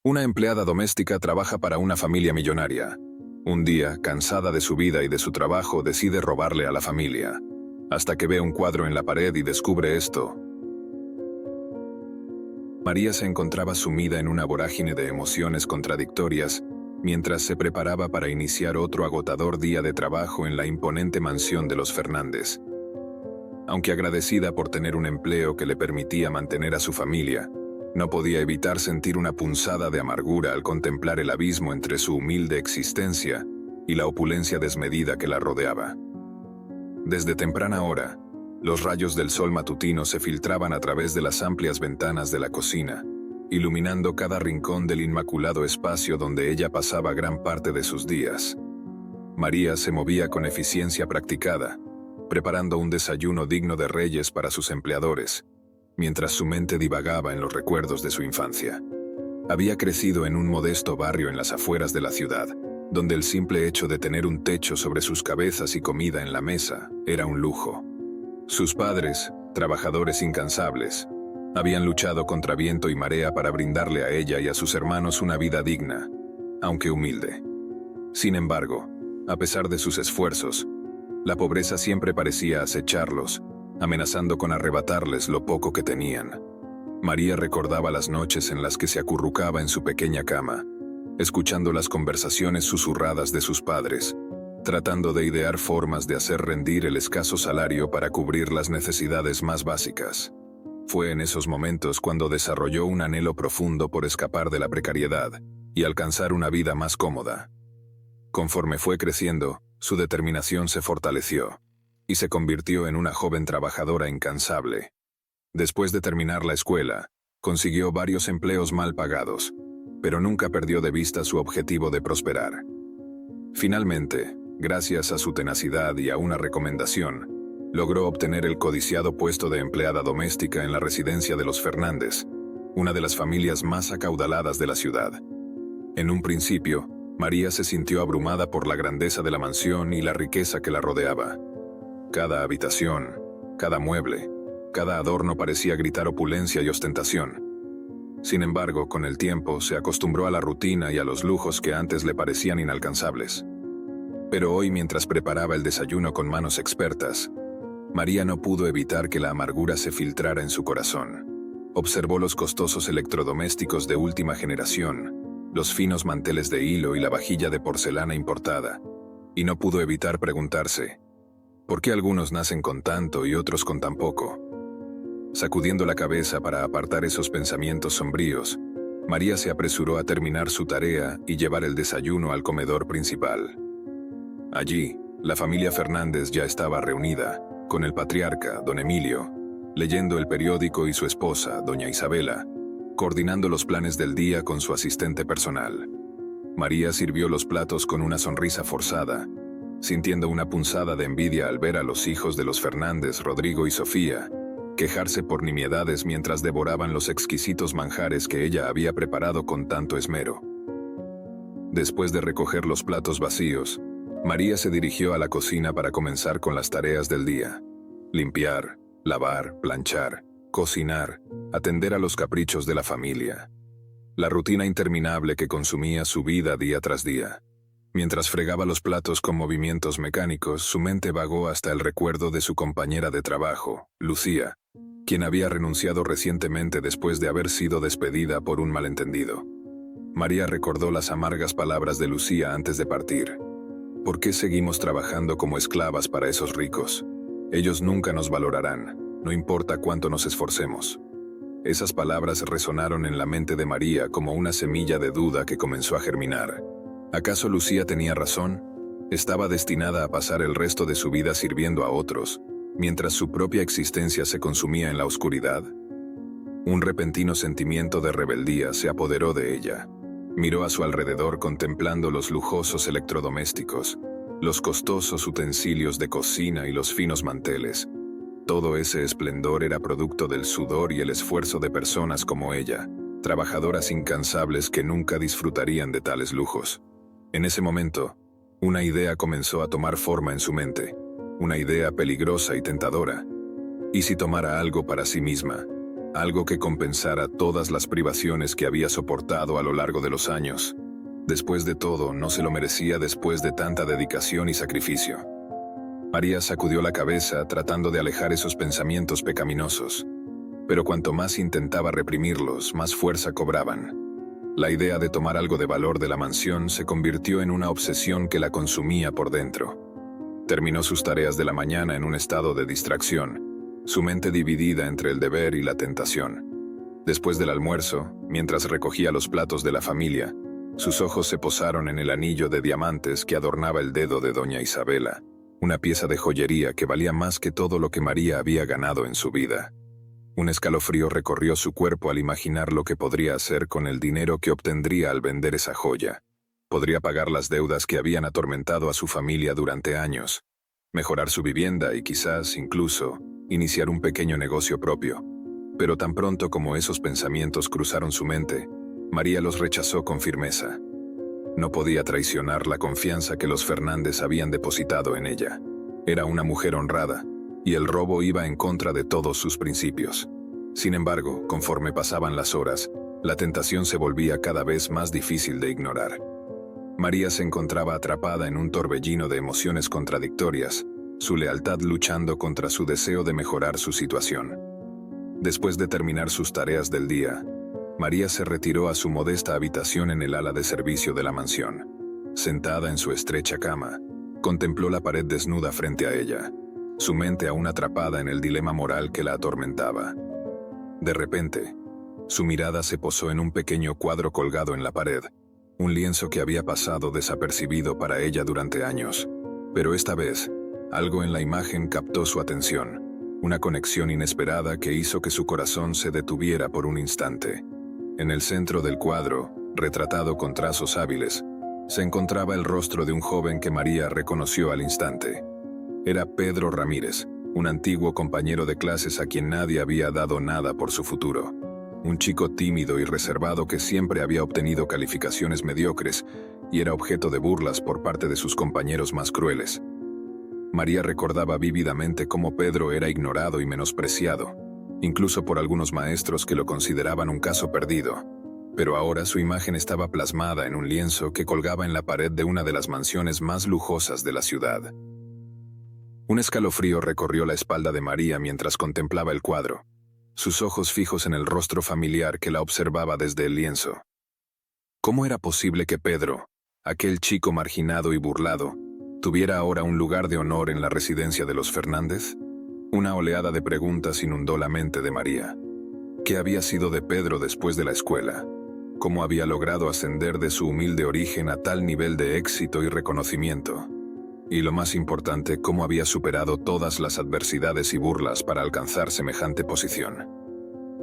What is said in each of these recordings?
Una empleada doméstica trabaja para una familia millonaria. Un día, cansada de su vida y de su trabajo, decide robarle a la familia. Hasta que ve un cuadro en la pared y descubre esto. María se encontraba sumida en una vorágine de emociones contradictorias mientras se preparaba para iniciar otro agotador día de trabajo en la imponente mansión de los Fernández. Aunque agradecida por tener un empleo que le permitía mantener a su familia, no podía evitar sentir una punzada de amargura al contemplar el abismo entre su humilde existencia y la opulencia desmedida que la rodeaba. Desde temprana hora, los rayos del sol matutino se filtraban a través de las amplias ventanas de la cocina, iluminando cada rincón del inmaculado espacio donde ella pasaba gran parte de sus días. María se movía con eficiencia practicada, preparando un desayuno digno de reyes para sus empleadores, mientras su mente divagaba en los recuerdos de su infancia. Había crecido en un modesto barrio en las afueras de la ciudad, donde el simple hecho de tener un techo sobre sus cabezas y comida en la mesa era un lujo. Sus padres, trabajadores incansables, habían luchado contra viento y marea para brindarle a ella y a sus hermanos una vida digna, aunque humilde. Sin embargo, a pesar de sus esfuerzos, la pobreza siempre parecía acecharlos, amenazando con arrebatarles lo poco que tenían. María recordaba las noches en las que se acurrucaba en su pequeña cama, escuchando las conversaciones susurradas de sus padres, tratando de idear formas de hacer rendir el escaso salario para cubrir las necesidades más básicas. Fue en esos momentos cuando desarrolló un anhelo profundo por escapar de la precariedad y alcanzar una vida más cómoda. Conforme fue creciendo, su determinación se fortaleció y se convirtió en una joven trabajadora incansable. Después de terminar la escuela, consiguió varios empleos mal pagados, pero nunca perdió de vista su objetivo de prosperar. Finalmente, gracias a su tenacidad y a una recomendación, logró obtener el codiciado puesto de empleada doméstica en la residencia de los Fernández, una de las familias más acaudaladas de la ciudad. En un principio, María se sintió abrumada por la grandeza de la mansión y la riqueza que la rodeaba. Cada habitación, cada mueble, cada adorno parecía gritar opulencia y ostentación. Sin embargo, con el tiempo se acostumbró a la rutina y a los lujos que antes le parecían inalcanzables. Pero hoy, mientras preparaba el desayuno con manos expertas, María no pudo evitar que la amargura se filtrara en su corazón. Observó los costosos electrodomésticos de última generación, los finos manteles de hilo y la vajilla de porcelana importada, y no pudo evitar preguntarse, ¿por qué algunos nacen con tanto y otros con tan poco? Sacudiendo la cabeza para apartar esos pensamientos sombríos, María se apresuró a terminar su tarea y llevar el desayuno al comedor principal. Allí, la familia Fernández ya estaba reunida, con el patriarca, don Emilio, leyendo el periódico, y su esposa, doña Isabela, coordinando los planes del día con su asistente personal. María sirvió los platos con una sonrisa forzada, sintiendo una punzada de envidia al ver a los hijos de los Fernández, Rodrigo y Sofía, quejarse por nimiedades mientras devoraban los exquisitos manjares que ella había preparado con tanto esmero. Después de recoger los platos vacíos, María se dirigió a la cocina para comenzar con las tareas del día: limpiar, lavar, planchar, cocinar, atender a los caprichos de la familia. La rutina interminable que consumía su vida día tras día. Mientras fregaba los platos con movimientos mecánicos, su mente vagó hasta el recuerdo de su compañera de trabajo, Lucía, quien había renunciado recientemente después de haber sido despedida por un malentendido. María recordó las amargas palabras de Lucía antes de partir. ¿Por qué seguimos trabajando como esclavas para esos ricos? Ellos nunca nos valorarán, no importa cuánto nos esforcemos. Esas palabras resonaron en la mente de María como una semilla de duda que comenzó a germinar. ¿Acaso Lucía tenía razón? ¿Estaba destinada a pasar el resto de su vida sirviendo a otros, mientras su propia existencia se consumía en la oscuridad? Un repentino sentimiento de rebeldía se apoderó de ella. Miró a su alrededor contemplando los lujosos electrodomésticos, los costosos utensilios de cocina y los finos manteles. Todo ese esplendor era producto del sudor y el esfuerzo de personas como ella, trabajadoras incansables que nunca disfrutarían de tales lujos. En ese momento, una idea comenzó a tomar forma en su mente, una idea peligrosa y tentadora. ¿Y si tomara algo para sí misma? algo que compensara todas las privaciones que había soportado a lo largo de los años. Después de todo, no se lo merecía después de tanta dedicación y sacrificio. María sacudió la cabeza tratando de alejar esos pensamientos pecaminosos. Pero cuanto más intentaba reprimirlos, más fuerza cobraban. La idea de tomar algo de valor de la mansión se convirtió en una obsesión que la consumía por dentro. Terminó sus tareas de la mañana en un estado de distracción, su mente dividida entre el deber y la tentación. Después del almuerzo, mientras recogía los platos de la familia, sus ojos se posaron en el anillo de diamantes que adornaba el dedo de doña Isabela, una pieza de joyería que valía más que todo lo que María había ganado en su vida. Un escalofrío recorrió su cuerpo al imaginar lo que podría hacer con el dinero que obtendría al vender esa joya. Podría pagar las deudas que habían atormentado a su familia durante años, mejorar su vivienda y quizás, incluso, iniciar un pequeño negocio propio. Pero tan pronto como esos pensamientos cruzaron su mente, María los rechazó con firmeza. No podía traicionar la confianza que los Fernández habían depositado en ella. Era una mujer honrada, y el robo iba en contra de todos sus principios. Sin embargo, conforme pasaban las horas, la tentación se volvía cada vez más difícil de ignorar. María se encontraba atrapada en un torbellino de emociones contradictorias, su lealtad luchando contra su deseo de mejorar su situación. Después de terminar sus tareas del día, María se retiró a su modesta habitación en el ala de servicio de la mansión. Sentada en su estrecha cama, contempló la pared desnuda frente a ella, su mente aún atrapada en el dilema moral que la atormentaba. De repente, su mirada se posó en un pequeño cuadro colgado en la pared, un lienzo que había pasado desapercibido para ella durante años. Pero esta vez, algo en la imagen captó su atención, una conexión inesperada que hizo que su corazón se detuviera por un instante. En el centro del cuadro, retratado con trazos hábiles, se encontraba el rostro de un joven que María reconoció al instante. Era Pedro Ramírez, un antiguo compañero de clases a quien nadie había dado nada por su futuro. Un chico tímido y reservado que siempre había obtenido calificaciones mediocres y era objeto de burlas por parte de sus compañeros más crueles. María recordaba vívidamente cómo Pedro era ignorado y menospreciado, incluso por algunos maestros que lo consideraban un caso perdido. Pero ahora su imagen estaba plasmada en un lienzo que colgaba en la pared de una de las mansiones más lujosas de la ciudad. Un escalofrío recorrió la espalda de María mientras contemplaba el cuadro, sus ojos fijos en el rostro familiar que la observaba desde el lienzo. ¿Cómo era posible que Pedro, aquel chico marginado y burlado, tuviera ahora un lugar de honor en la residencia de los Fernández? Una oleada de preguntas inundó la mente de María. ¿Qué había sido de Pedro después de la escuela? ¿Cómo había logrado ascender de su humilde origen a tal nivel de éxito y reconocimiento? Y lo más importante, ¿cómo había superado todas las adversidades y burlas para alcanzar semejante posición?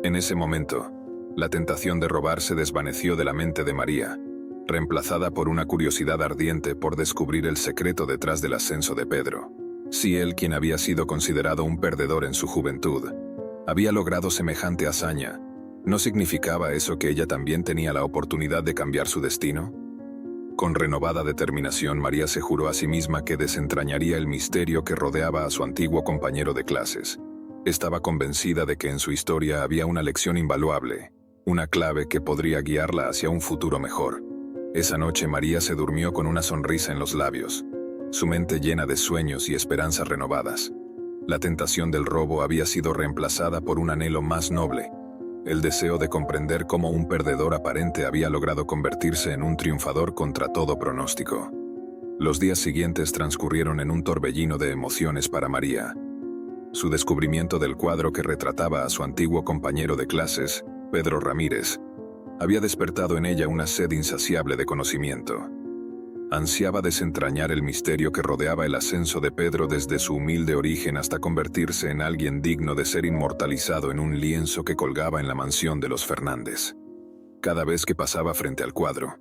En ese momento, la tentación de robar se desvaneció de la mente de María, reemplazada por una curiosidad ardiente por descubrir el secreto detrás del ascenso de Pedro. Si él, quien había sido considerado un perdedor en su juventud, había logrado semejante hazaña, ¿no significaba eso que ella también tenía la oportunidad de cambiar su destino? Con renovada determinación, María se juró a sí misma que desentrañaría el misterio que rodeaba a su antiguo compañero de clases. Estaba convencida de que en su historia había una lección invaluable, una clave que podría guiarla hacia un futuro mejor. Esa noche María se durmió con una sonrisa en los labios, su mente llena de sueños y esperanzas renovadas. La tentación del robo había sido reemplazada por un anhelo más noble, el deseo de comprender cómo un perdedor aparente había logrado convertirse en un triunfador contra todo pronóstico. Los días siguientes transcurrieron en un torbellino de emociones para María. Su descubrimiento del cuadro que retrataba a su antiguo compañero de clases, Pedro Ramírez, había despertado en ella una sed insaciable de conocimiento. Ansiaba desentrañar el misterio que rodeaba el ascenso de Pedro desde su humilde origen hasta convertirse en alguien digno de ser inmortalizado en un lienzo que colgaba en la mansión de los Fernández. Cada vez que pasaba frente al cuadro,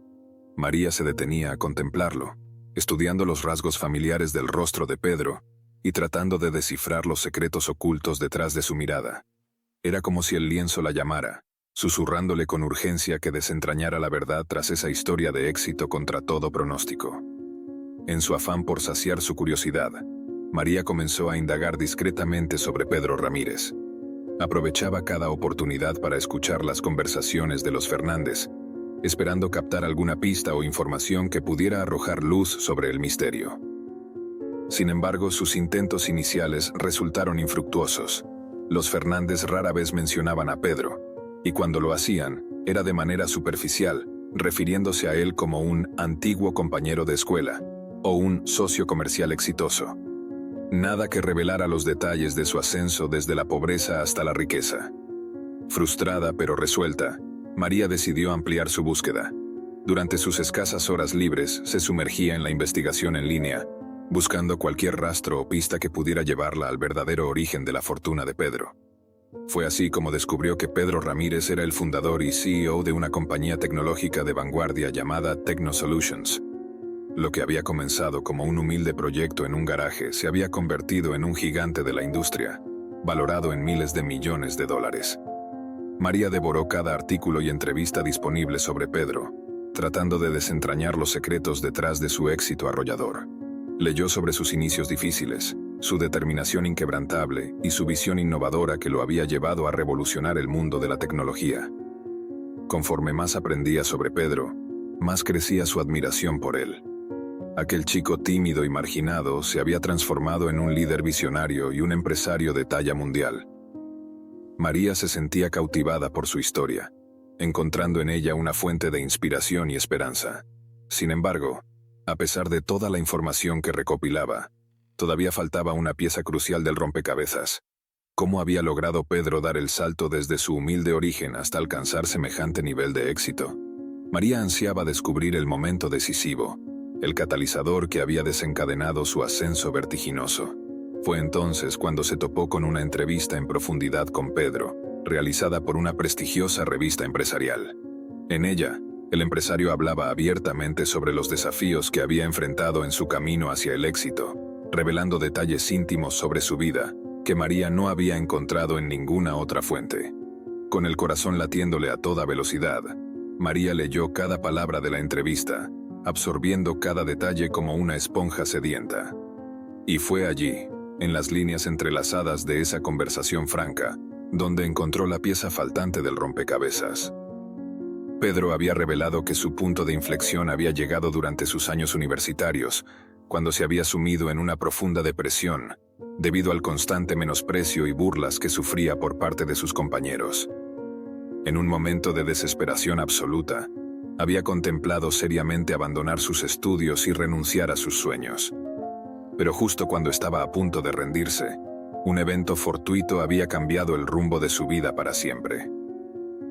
María se detenía a contemplarlo, estudiando los rasgos familiares del rostro de Pedro y tratando de descifrar los secretos ocultos detrás de su mirada. Era como si el lienzo la llamara, susurrándole con urgencia que desentrañara la verdad tras esa historia de éxito contra todo pronóstico. En su afán por saciar su curiosidad, María comenzó a indagar discretamente sobre Pedro Ramírez. Aprovechaba cada oportunidad para escuchar las conversaciones de los Fernández, esperando captar alguna pista o información que pudiera arrojar luz sobre el misterio. Sin embargo, sus intentos iniciales resultaron infructuosos. Los Fernández rara vez mencionaban a Pedro, y cuando lo hacían, era de manera superficial, refiriéndose a él como un antiguo compañero de escuela o un socio comercial exitoso. Nada que revelara los detalles de su ascenso desde la pobreza hasta la riqueza. Frustrada pero resuelta, María decidió ampliar su búsqueda. Durante sus escasas horas libres, se sumergía en la investigación en línea, buscando cualquier rastro o pista que pudiera llevarla al verdadero origen de la fortuna de Pedro. Fue así como descubrió que Pedro Ramírez era el fundador y CEO de una compañía tecnológica de vanguardia llamada TechnoSolutions. Lo que había comenzado como un humilde proyecto en un garaje se había convertido en un gigante de la industria, valorado en miles de millones de dólares. María devoró cada artículo y entrevista disponible sobre Pedro, tratando de desentrañar los secretos detrás de su éxito arrollador. Leyó sobre sus inicios difíciles, su determinación inquebrantable y su visión innovadora que lo había llevado a revolucionar el mundo de la tecnología. Conforme más aprendía sobre Pedro, más crecía su admiración por él. Aquel chico tímido y marginado se había transformado en un líder visionario y un empresario de talla mundial. María se sentía cautivada por su historia, encontrando en ella una fuente de inspiración y esperanza. Sin embargo, a pesar de toda la información que recopilaba, todavía faltaba una pieza crucial del rompecabezas. ¿Cómo había logrado Pedro dar el salto desde su humilde origen hasta alcanzar semejante nivel de éxito? María ansiaba descubrir el momento decisivo, el catalizador que había desencadenado su ascenso vertiginoso. Fue entonces cuando se topó con una entrevista en profundidad con Pedro, realizada por una prestigiosa revista empresarial. En ella, el empresario hablaba abiertamente sobre los desafíos que había enfrentado en su camino hacia el éxito, revelando detalles íntimos sobre su vida que María no había encontrado en ninguna otra fuente. Con el corazón latiéndole a toda velocidad, María leyó cada palabra de la entrevista, absorbiendo cada detalle como una esponja sedienta. Y fue allí, en las líneas entrelazadas de esa conversación franca, donde encontró la pieza faltante del rompecabezas. Pedro había revelado que su punto de inflexión había llegado durante sus años universitarios, cuando se había sumido en una profunda depresión, debido al constante menosprecio y burlas que sufría por parte de sus compañeros. En un momento de desesperación absoluta, había contemplado seriamente abandonar sus estudios y renunciar a sus sueños. Pero justo cuando estaba a punto de rendirse, un evento fortuito había cambiado el rumbo de su vida para siempre.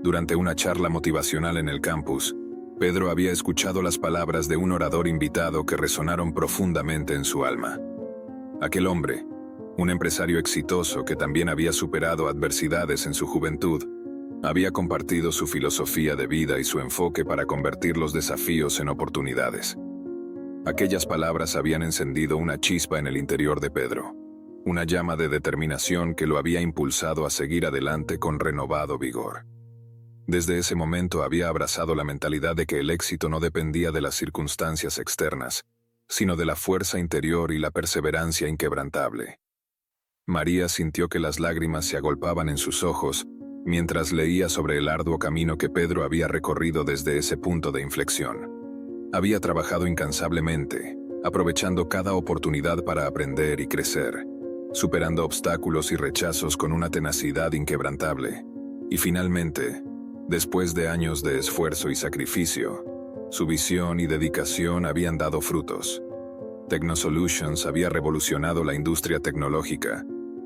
Durante una charla motivacional en el campus, Pedro había escuchado las palabras de un orador invitado que resonaron profundamente en su alma. Aquel hombre, un empresario exitoso que también había superado adversidades en su juventud, había compartido su filosofía de vida y su enfoque para convertir los desafíos en oportunidades. Aquellas palabras habían encendido una chispa en el interior de Pedro, una llama de determinación que lo había impulsado a seguir adelante con renovado vigor. Desde ese momento había abrazado la mentalidad de que el éxito no dependía de las circunstancias externas, sino de la fuerza interior y la perseverancia inquebrantable. María sintió que las lágrimas se agolpaban en sus ojos mientras leía sobre el arduo camino que Pedro había recorrido desde ese punto de inflexión. Había trabajado incansablemente, aprovechando cada oportunidad para aprender y crecer, superando obstáculos y rechazos con una tenacidad inquebrantable. Y finalmente, después de años de esfuerzo y sacrificio, su visión y dedicación habían dado frutos. TechnoSolutions había revolucionado la industria tecnológica,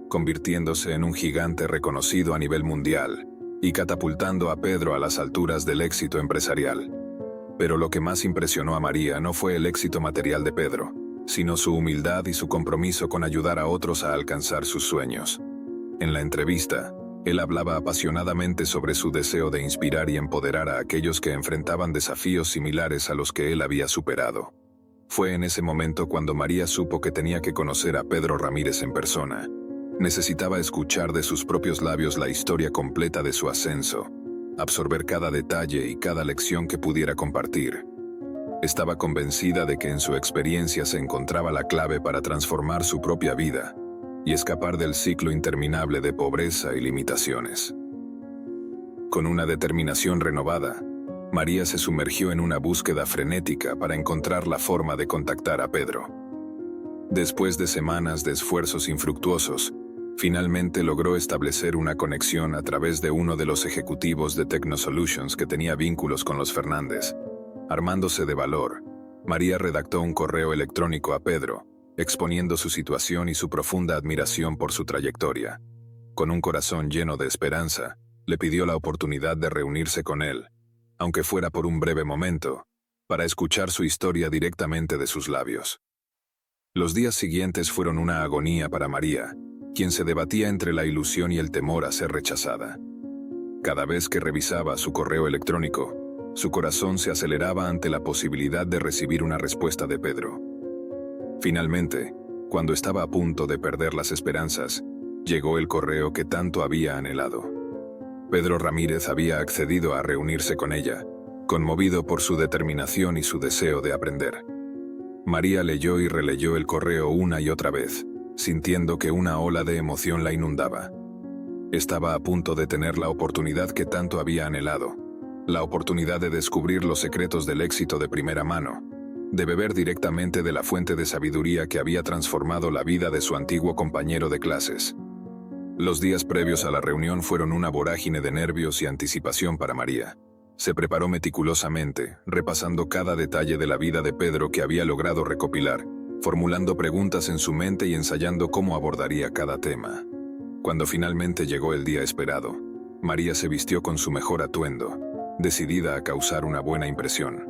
convirtiéndose en un gigante reconocido a nivel mundial y catapultando a Pedro a las alturas del éxito empresarial. Pero lo que más impresionó a María no fue el éxito material de Pedro, sino su humildad y su compromiso con ayudar a otros a alcanzar sus sueños. En la entrevista, él hablaba apasionadamente sobre su deseo de inspirar y empoderar a aquellos que enfrentaban desafíos similares a los que él había superado. Fue en ese momento cuando María supo que tenía que conocer a Pedro Ramírez en persona. Necesitaba escuchar de sus propios labios la historia completa de su ascenso, absorber cada detalle y cada lección que pudiera compartir. Estaba convencida de que en su experiencia se encontraba la clave para transformar su propia vida, y escapar del ciclo interminable de pobreza y limitaciones. Con una determinación renovada, María se sumergió en una búsqueda frenética para encontrar la forma de contactar a Pedro. Después de semanas de esfuerzos infructuosos, finalmente logró establecer una conexión a través de uno de los ejecutivos de Technosolutions que tenía vínculos con los Fernández. Armándose de valor, María redactó un correo electrónico a Pedro, exponiendo su situación y su profunda admiración por su trayectoria. Con un corazón lleno de esperanza, le pidió la oportunidad de reunirse con él, aunque fuera por un breve momento, para escuchar su historia directamente de sus labios. Los días siguientes fueron una agonía para María, quien se debatía entre la ilusión y el temor a ser rechazada. Cada vez que revisaba su correo electrónico, su corazón se aceleraba ante la posibilidad de recibir una respuesta de Pedro. Finalmente, cuando estaba a punto de perder las esperanzas, llegó el correo que tanto había anhelado. Pedro Ramírez había accedido a reunirse con ella, conmovido por su determinación y su deseo de aprender. María leyó y releyó el correo una y otra vez, sintiendo que una ola de emoción la inundaba. Estaba a punto de tener la oportunidad que tanto había anhelado, la oportunidad de descubrir los secretos del éxito de primera mano, de beber directamente de la fuente de sabiduría que había transformado la vida de su antiguo compañero de clases. Los días previos a la reunión fueron una vorágine de nervios y anticipación para María. Se preparó meticulosamente, repasando cada detalle de la vida de Pedro que había logrado recopilar, formulando preguntas en su mente y ensayando cómo abordaría cada tema. Cuando finalmente llegó el día esperado, María se vistió con su mejor atuendo, decidida a causar una buena impresión.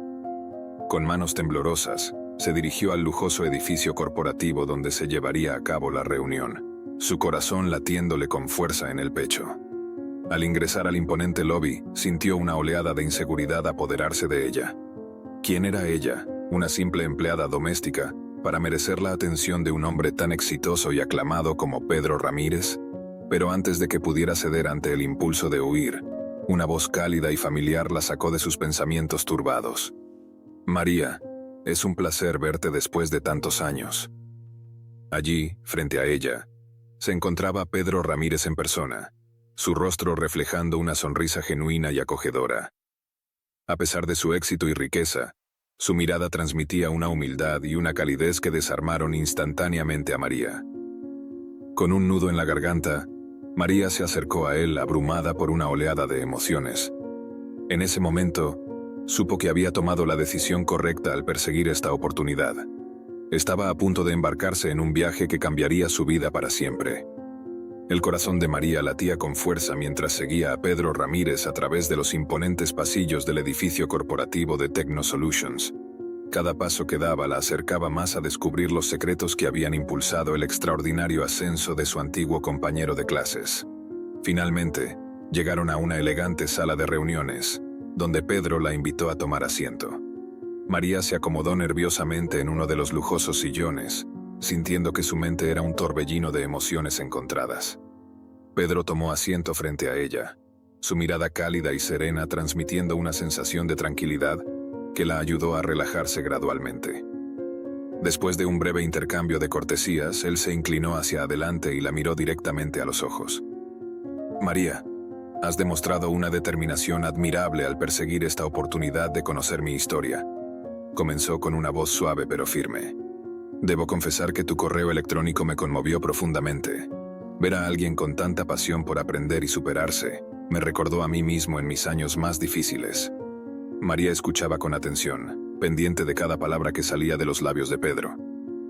Con manos temblorosas, se dirigió al lujoso edificio corporativo donde se llevaría a cabo la reunión, su corazón latiéndole con fuerza en el pecho. Al ingresar al imponente lobby, sintió una oleada de inseguridad apoderarse de ella. ¿Quién era ella, una simple empleada doméstica, para merecer la atención de un hombre tan exitoso y aclamado como Pedro Ramírez? Pero antes de que pudiera ceder ante el impulso de huir, una voz cálida y familiar la sacó de sus pensamientos turbados. «María, es un placer verte después de tantos años». Allí, frente a ella, se encontraba Pedro Ramírez en persona, su rostro reflejando una sonrisa genuina y acogedora. A pesar de su éxito y riqueza, su mirada transmitía una humildad y una calidez que desarmaron instantáneamente a María. Con un nudo en la garganta, María se acercó a él abrumada por una oleada de emociones. En ese momento, supo que había tomado la decisión correcta al perseguir esta oportunidad. Estaba a punto de embarcarse en un viaje que cambiaría su vida para siempre. El corazón de María latía con fuerza mientras seguía a Pedro Ramírez a través de los imponentes pasillos del edificio corporativo de Technosolutions. Cada paso que daba la acercaba más a descubrir los secretos que habían impulsado el extraordinario ascenso de su antiguo compañero de clases. Finalmente, llegaron a una elegante sala de reuniones, donde Pedro la invitó a tomar asiento. María se acomodó nerviosamente en uno de los lujosos sillones, sintiendo que su mente era un torbellino de emociones encontradas. Pedro tomó asiento frente a ella, su mirada cálida y serena transmitiendo una sensación de tranquilidad que la ayudó a relajarse gradualmente. Después de un breve intercambio de cortesías, él se inclinó hacia adelante y la miró directamente a los ojos. «María, has demostrado una determinación admirable al perseguir esta oportunidad de conocer mi historia», comenzó con una voz suave pero firme. «Debo confesar que tu correo electrónico me conmovió profundamente. Ver a alguien con tanta pasión por aprender y superarse me recordó a mí mismo en mis años más difíciles». María escuchaba con atención, pendiente de cada palabra que salía de los labios de Pedro.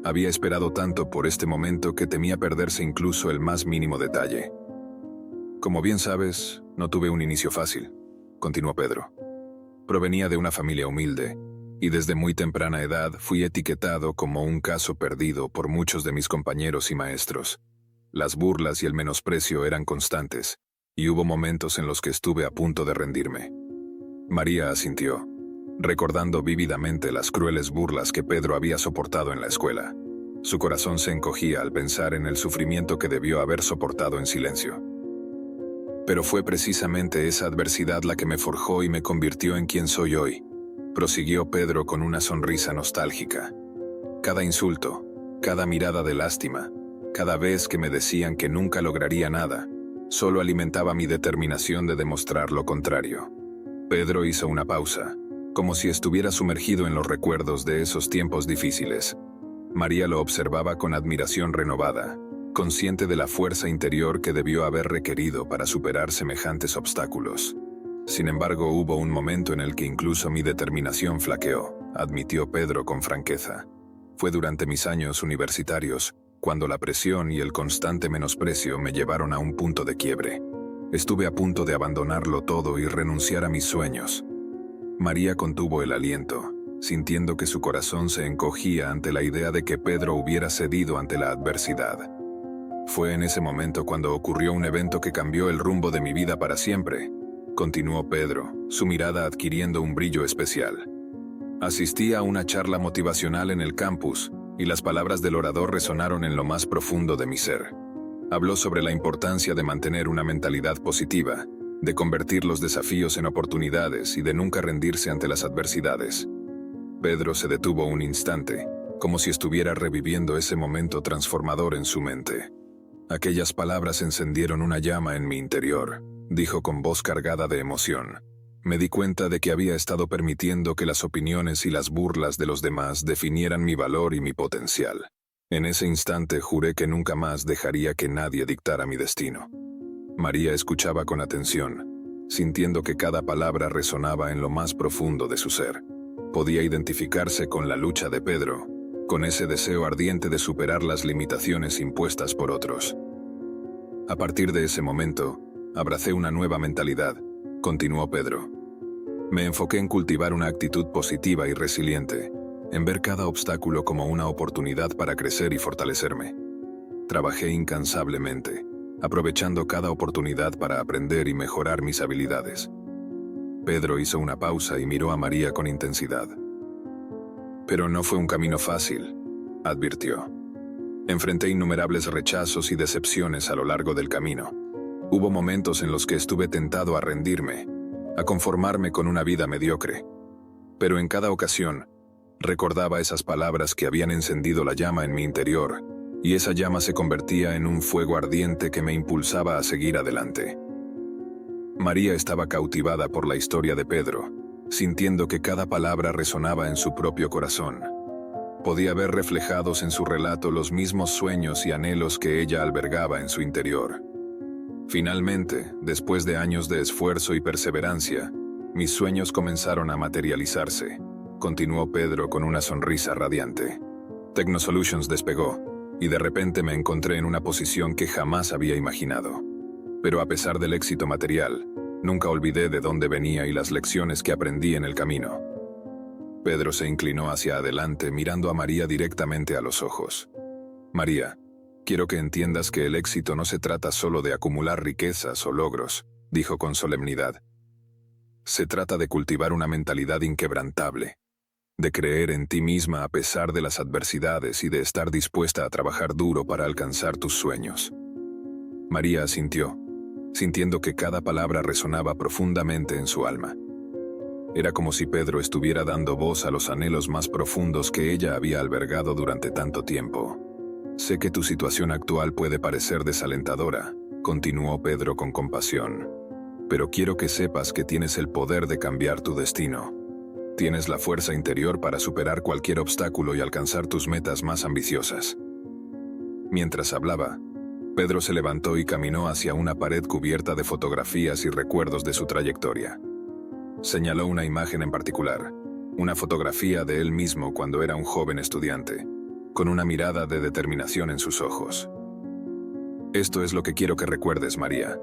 Había esperado tanto por este momento que temía perderse incluso el más mínimo detalle. «Como bien sabes, no tuve un inicio fácil», continuó Pedro. «Provenía de una familia humilde, y desde muy temprana edad fui etiquetado como un caso perdido por muchos de mis compañeros y maestros. Las burlas y el menosprecio eran constantes, y hubo momentos en los que estuve a punto de rendirme». María asintió, recordando vívidamente las crueles burlas que Pedro había soportado en la escuela. Su corazón se encogía al pensar en el sufrimiento que debió haber soportado en silencio. «Pero fue precisamente esa adversidad la que me forjó y me convirtió en quien soy hoy», prosiguió Pedro con una sonrisa nostálgica. «Cada insulto, cada mirada de lástima, Cada vez que me decían que nunca lograría nada, solo alimentaba mi determinación de demostrar lo contrario. Pedro hizo una pausa, como si estuviera sumergido en los recuerdos de esos tiempos difíciles. María lo observaba con admiración renovada, consciente de la fuerza interior que debió haber requerido para superar semejantes obstáculos. Sin embargo, hubo un momento en el que incluso mi determinación flaqueó, admitió Pedro con franqueza. Fue durante mis años universitarios, cuando la presión y el constante menosprecio me llevaron a un punto de quiebre. Estuve a punto de abandonarlo todo y renunciar a mis sueños. María contuvo el aliento, sintiendo que su corazón se encogía ante la idea de que Pedro hubiera cedido ante la adversidad. Fue en ese momento cuando ocurrió un evento que cambió el rumbo de mi vida para siempre, continuó Pedro, su mirada adquiriendo un brillo especial. Asistí a una charla motivacional en el campus, y las palabras del orador resonaron en lo más profundo de mi ser. Habló sobre la importancia de mantener una mentalidad positiva, de convertir los desafíos en oportunidades y de nunca rendirse ante las adversidades. Pedro se detuvo un instante, como si estuviera reviviendo ese momento transformador en su mente. Aquellas palabras encendieron una llama en mi interior, dijo con voz cargada de emoción. Me di cuenta de que había estado permitiendo que las opiniones y las burlas de los demás definieran mi valor y mi potencial. En ese instante juré que nunca más dejaría que nadie dictara mi destino. María escuchaba con atención, sintiendo que cada palabra resonaba en lo más profundo de su ser. Podía identificarse con la lucha de Pedro, con ese deseo ardiente de superar las limitaciones impuestas por otros. A partir de ese momento, abracé una nueva mentalidad, continuó Pedro. Me enfoqué en cultivar una actitud positiva y resiliente, en ver cada obstáculo como una oportunidad para crecer y fortalecerme. Trabajé incansablemente, aprovechando cada oportunidad para aprender y mejorar mis habilidades. Pedro hizo una pausa y miró a María con intensidad. Pero no fue un camino fácil, advirtió. Enfrenté innumerables rechazos y decepciones a lo largo del camino. Hubo momentos en los que estuve tentado a rendirme, a conformarme con una vida mediocre. Pero en cada ocasión, recordaba esas palabras que habían encendido la llama en mi interior, y esa llama se convertía en un fuego ardiente que me impulsaba a seguir adelante. María estaba cautivada por la historia de Pedro, sintiendo que cada palabra resonaba en su propio corazón. Podía ver reflejados en su relato los mismos sueños y anhelos que ella albergaba en su interior. Finalmente, después de años de esfuerzo y perseverancia, mis sueños comenzaron a materializarse, continuó Pedro con una sonrisa radiante. Technosolutions despegó, y de repente me encontré en una posición que jamás había imaginado. Pero a pesar del éxito material, nunca olvidé de dónde venía y las lecciones que aprendí en el camino. Pedro se inclinó hacia adelante mirando a María directamente a los ojos. María, quiero que entiendas que el éxito no se trata solo de acumular riquezas o logros, dijo con solemnidad. Se trata de cultivar una mentalidad inquebrantable, de creer en ti misma a pesar de las adversidades y de estar dispuesta a trabajar duro para alcanzar tus sueños. María asintió, sintiendo que cada palabra resonaba profundamente en su alma. Era como si Pedro estuviera dando voz a los anhelos más profundos que ella había albergado durante tanto tiempo. Sé que tu situación actual puede parecer desalentadora, continuó Pedro con compasión, pero quiero que sepas que tienes el poder de cambiar tu destino. Tienes la fuerza interior para superar cualquier obstáculo y alcanzar tus metas más ambiciosas. Mientras hablaba, Pedro se levantó y caminó hacia una pared cubierta de fotografías y recuerdos de su trayectoria. Señaló una imagen en particular, una fotografía de él mismo cuando era un joven estudiante, con una mirada de determinación en sus ojos. Esto es lo que quiero que recuerdes, María,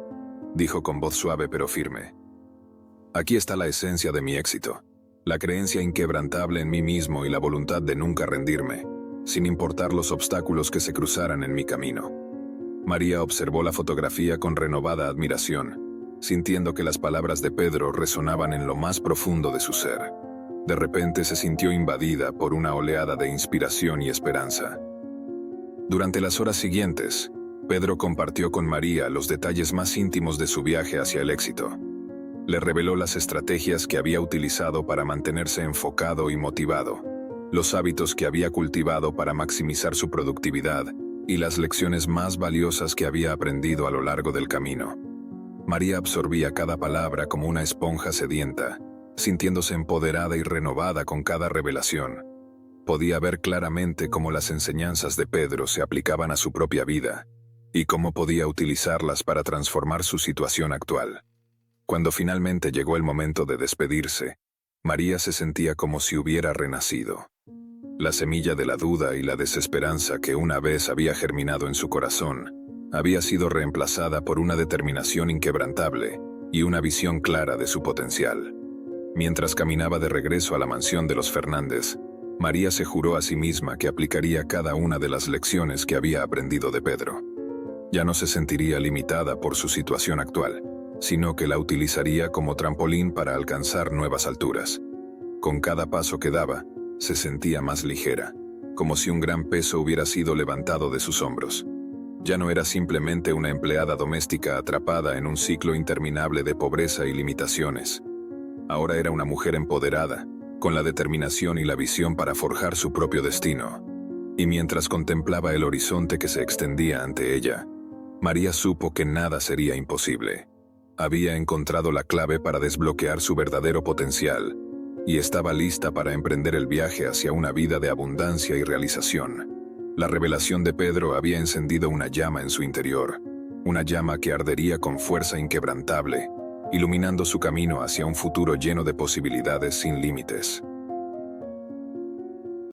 dijo con voz suave pero firme. Aquí está la esencia de mi éxito, la creencia inquebrantable en mí mismo y la voluntad de nunca rendirme, sin importar los obstáculos que se cruzaran en mi camino. María observó la fotografía con renovada admiración, sintiendo que las palabras de Pedro resonaban en lo más profundo de su ser. De repente se sintió invadida por una oleada de inspiración y esperanza. Durante las horas siguientes, Pedro compartió con María los detalles más íntimos de su viaje hacia el éxito. Le reveló las estrategias que había utilizado para mantenerse enfocado y motivado, los hábitos que había cultivado para maximizar su productividad y las lecciones más valiosas que había aprendido a lo largo del camino. María absorbía cada palabra como una esponja sedienta, sintiéndose empoderada y renovada con cada revelación. Podía ver claramente cómo las enseñanzas de Pedro se aplicaban a su propia vida y cómo podía utilizarlas para transformar su situación actual. Cuando finalmente llegó el momento de despedirse, María se sentía como si hubiera renacido. La semilla de la duda y la desesperanza que una vez había germinado en su corazón había sido reemplazada por una determinación inquebrantable y una visión clara de su potencial. Mientras caminaba de regreso a la mansión de los Fernández, María se juró a sí misma que aplicaría cada una de las lecciones que había aprendido de Pedro. Ya no se sentiría limitada por su situación actual, sino que la utilizaría como trampolín para alcanzar nuevas alturas. Con cada paso que daba, se sentía más ligera, como si un gran peso hubiera sido levantado de sus hombros. Ya no era simplemente una empleada doméstica atrapada en un ciclo interminable de pobreza y limitaciones. Ahora era una mujer empoderada, con la determinación y la visión para forjar su propio destino. Y mientras contemplaba el horizonte que se extendía ante ella, María supo que nada sería imposible. Había encontrado la clave para desbloquear su verdadero potencial, y estaba lista para emprender el viaje hacia una vida de abundancia y realización. La revelación de Pedro había encendido una llama en su interior, una llama que ardería con fuerza inquebrantable, iluminando su camino hacia un futuro lleno de posibilidades sin límites.